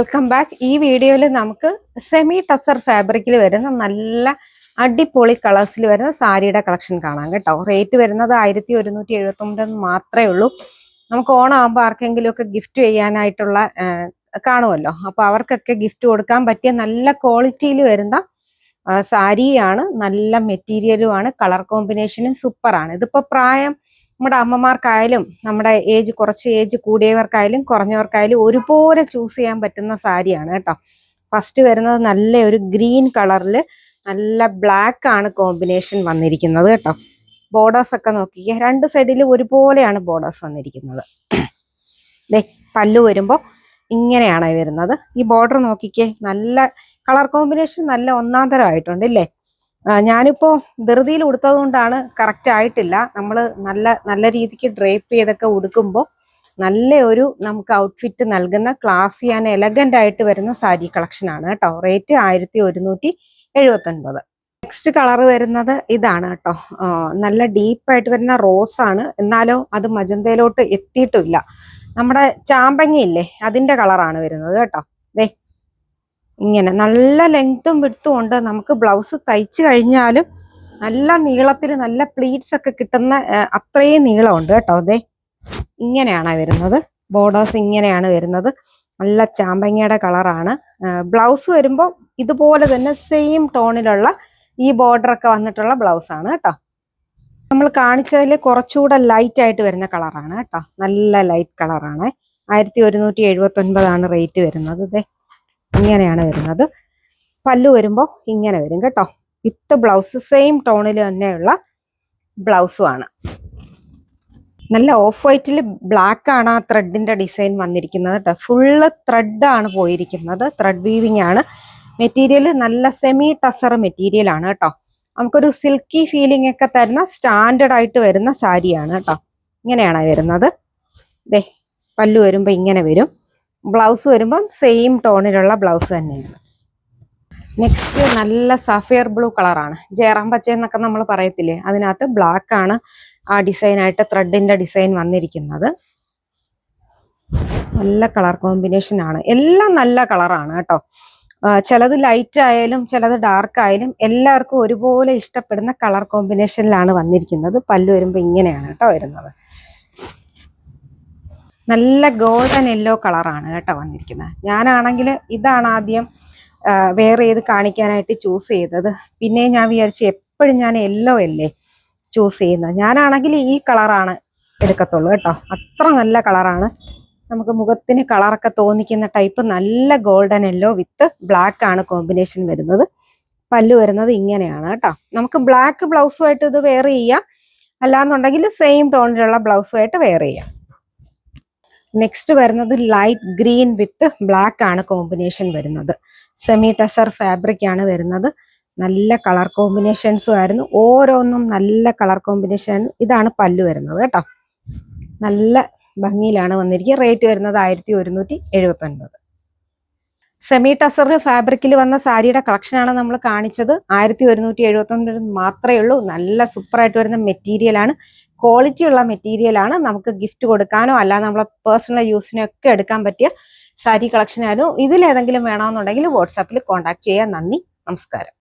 Welcome back. ഈ വീഡിയോയിൽ നമുക്ക് സെമി ടസർ ഫാബ്രിക്കിൽ വരുന്ന നല്ല അടിപൊളി കളേഴ്സിൽ വരുന്ന സാരിയുടെ കളക്ഷൻ കാണാം കേട്ടോ. റേറ്റ് വരുന്നത് 1179 മാത്രമേ ഉള്ളൂ. നമുക്ക് ഓണമാകുമ്പോൾ ആർക്കെങ്കിലും ഒക്കെ ഗിഫ്റ്റ് ചെയ്യാനായിട്ടുള്ള കാണുമല്ലോ, അപ്പൊ അവർക്കൊക്കെ ഗിഫ്റ്റ് കൊടുക്കാൻ പറ്റിയ നല്ല ക്വാളിറ്റിയിൽ വരുന്ന സാരിയാണ്. നല്ല മെറ്റീരിയലുമാണ്, കളർ കോമ്പിനേഷനും സൂപ്പറാണ്. ഇതിപ്പോ പ്രായം നമ്മുടെ അമ്മമാർക്കായാലും നമ്മുടെ കുറച്ച് ഏജ് കൂടിയവർക്കായാലും കുറഞ്ഞവർക്കായാലും ഒരുപോലെ ചൂസ് ചെയ്യാൻ പറ്റുന്ന സാരിയാണ് കേട്ടോ. ഫസ്റ്റ് വരുന്നത് നല്ല ഒരു ഗ്രീൻ കളറിൽ നല്ല ബ്ലാക്ക് ആണ് കോമ്പിനേഷൻ വന്നിരിക്കുന്നത് കേട്ടോ. ബോർഡേഴ്സ് ഒക്കെ നോക്കിക്കേ, രണ്ട് സൈഡിലും ഒരുപോലെയാണ് ബോർഡേഴ്സ് വന്നിരിക്കുന്നത്. പല്ലു വരുമ്പോൾ ഇങ്ങനെയാണ് വരുന്നത്. ഈ ബോർഡർ നോക്കിക്കേ, നല്ല കളർ കോമ്പിനേഷൻ നല്ല ഒന്നാം തരം ആയിട്ടുണ്ട് ഇല്ലേ. ഞാനിപ്പോ ധൃതിയിൽ ഉടുത്തത് കൊണ്ടാണ് കറക്റ്റ് ആയിട്ടില്ല. നമ്മൾ നല്ല രീതിക്ക് ഡ്രേപ്പ് ചെയ്തൊക്കെ ഉടുക്കുമ്പോൾ നല്ല ഒരു നമുക്ക് ഔട്ട്ഫിറ്റ് നൽകുന്ന ക്ലാസി ആൻഡ് എലഗന്റ് ആയിട്ട് വരുന്ന സാരി കളക്ഷൻ ആണ് കേട്ടോ. റേറ്റ് 1179. നെക്സ്റ്റ് കളർ വരുന്നത് ഇതാണ് കേട്ടോ. നല്ല ഡീപ്പായിട്ട് വരുന്ന റോസ് ആണ്, എന്നാലോ അത് മജന്തയിലോട്ട് എത്തിയിട്ടില്ല. നമ്മുടെ ചാമ്പങ്ങയില്ലേ അതിന്റെ കളറാണ് വരുന്നത് കേട്ടോ. ഇങ്ങനെ നല്ല ലെങ്ത്തും വിഡ്ത്തും ഉണ്ട്. നമുക്ക് ബ്ലൗസ് തയ്ച്ചു കഴിഞ്ഞാലും നല്ല നീളത്തിൽ നല്ല പ്ലീറ്റ്സ് ഒക്കെ കിട്ടുന്ന അത്രയും നീളമുണ്ട് കേട്ടോ. ഇങ്ങനെയാണ് വരുന്നത്. ബോർഡേഴ്സ് ഇങ്ങനെയാണ് വരുന്നത്. നല്ല ചാമ്പങ്ങയുടെ കളറാണ്. ബ്ലൗസ് വരുമ്പോൾ ഇതുപോലെ തന്നെ സെയിം ടോണിലുള്ള ഈ ബോർഡർ ഒക്കെ വന്നിട്ടുള്ള ബ്ലൗസ് ആണ് കേട്ടോ. നമ്മൾ കാണിച്ചതിൽ കുറച്ചുകൂടെ ലൈറ്റ് ആയിട്ട് വരുന്ന കളറാണ് കേട്ടോ. നല്ല ലൈറ്റ് കളറാണ്. 1179 റേറ്റ് വരുന്നത്. ഇങ്ങനെയാണ് വരുന്നത്. പല്ലു വരുമ്പോൾ ഇങ്ങനെ വരും കേട്ടോ. വിത്ത് ബ്ലൗസ് സെയിം ടോണിൽ തന്നെയുള്ള ബ്ലൗസും ആണ്. നല്ല ഓഫ് വൈറ്റിൽ ബ്ലാക്ക് ആണ് ആ ത്രെഡിന്റെ ഡിസൈൻ വന്നിരിക്കുന്നത് കേട്ടോ. ഫുള്ള് ത്രെഡാണ് പോയിരിക്കുന്നത്. ത്രെഡ് വീവിങ് ആണ്. മെറ്റീരിയൽ നല്ല സെമി ടസർ മെറ്റീരിയൽ ആണ് കേട്ടോ. നമുക്കൊരു സിൽക്കി ഫീലിംഗ് ഒക്കെ തരുന്ന സ്റ്റാൻഡേർഡ് ആയിട്ട് വരുന്ന സാരിയാണ് കേട്ടോ. ഇങ്ങനെയാണ് വരുന്നത്. പല്ലു വരുമ്പോൾ ഇങ്ങനെ വരും. ബ്ലൗസ് വരുമ്പം സെയിം ടോണിലുള്ള ബ്ലൗസ് തന്നെയാണ്. നെക്സ്റ്റ് നല്ല സഫയർ ബ്ലൂ കളറാണ്. ജയറാം പച്ച എന്നൊക്കെ നമ്മൾ പറയത്തില്ലേ, അതിനകത്ത് ബ്ലാക്ക് ആണ് ആ ഡിസൈനായിട്ട് ത്രെഡിന്റെ ഡിസൈൻ വന്നിരിക്കുന്നത്. നല്ല കളർ കോമ്പിനേഷൻ ആണ്. എല്ലാം നല്ല കളറാണ് കേട്ടോ. ചിലത് ലൈറ്റ് ആയാലും ചിലത് ഡാർക്ക് ആയാലും എല്ലാവർക്കും ഒരുപോലെ ഇഷ്ടപ്പെടുന്ന കളർ കോമ്പിനേഷനിലാണ് വന്നിരിക്കുന്നത്. പല്ലു വരുമ്പോൾ ഇങ്ങനെയാണ് കേട്ടോ വരുന്നത്. നല്ല ഗോൾഡൻ യെല്ലോ കളറാണ് കേട്ടോ വന്നിരിക്കുന്നത്. ഞാനാണെങ്കിൽ ഇതാണ് ആദ്യം വെയർ ചെയ്ത് കാണിക്കാനായിട്ട് ചൂസ് ചെയ്തത്. പിന്നെ ഞാൻ വിചാരിച്ചു എപ്പോഴും ഞാൻ യെല്ലോ അല്ലേ ചൂസ് ചെയ്യുന്നത്. ഞാനാണെങ്കിൽ ഈ കളറാണ് എടുക്കത്തുള്ളൂ കേട്ടോ. അത്ര നല്ല കളറാണ്. നമുക്ക് മുഖത്തിന് കളറൊക്കെ തോന്നിക്കുന്ന ടൈപ്പ് നല്ല ഗോൾഡൻ യെല്ലോ വിത്ത് ബ്ലാക്ക് ആണ് കോമ്പിനേഷൻ വരുന്നത്. പല്ലു വരുന്നത് ഇങ്ങനെയാണ് കേട്ടോ. നമുക്ക് ബ്ലാക്ക് ബ്ലൗസുമായിട്ട് ഇത് വെയർ ചെയ്യാം, അല്ലാന്നുണ്ടെങ്കിൽ സെയിം ടോണിലുള്ള ബ്ലൗസുമായിട്ട് വെയർ ചെയ്യാം. നെക്സ്റ്റ് വരുന്നത് ലൈറ്റ് ഗ്രീൻ വിത്ത് ബ്ലാക്ക് ആണ് കോമ്പിനേഷൻ വരുന്നത്. സെമി ടസർ ഫാബ്രിക് ആണ് വരുന്നത്. നല്ല കളർ കോമ്പിനേഷൻസും ആയിരുന്നു. ഓരോന്നും നല്ല കളർ കോമ്പിനേഷൻ. ഇതാണ് പല്ലു വരുന്നത് കേട്ടോ. നല്ല ഭംഗിയിലാണ് വന്നിരിക്കുക. റേറ്റ് വരുന്നത് 1179. സെമി ടസർ ഫാബ്രിക്കിൽ വന്ന സാരിയുടെ കളക്ഷനാണ് നമ്മൾ കാണിച്ചത്. 1179 മാത്രമേ ഉള്ളൂ. നല്ല സൂപ്പറായിട്ട് വരുന്ന മെറ്റീരിയൽ ആണ്. ക്വാളിറ്റി ഉള്ള മെറ്റീരിയൽ ആണ്. നമുക്ക് ഗിഫ്റ്റ് കൊടുക്കാനോ അല്ലാതെ നമ്മളെ പേഴ്സണൽ യൂസിനോ ഒക്കെ എടുക്കാൻ പറ്റിയ സാരി കളക്ഷൻ ആയിരുന്നു. ഇതിലേതെങ്കിലും വേണമെന്നുണ്ടെങ്കിൽ വാട്സാപ്പിൽ കോൺടാക്ട് ചെയ്യാൻ. നന്ദി, നമസ്കാരം.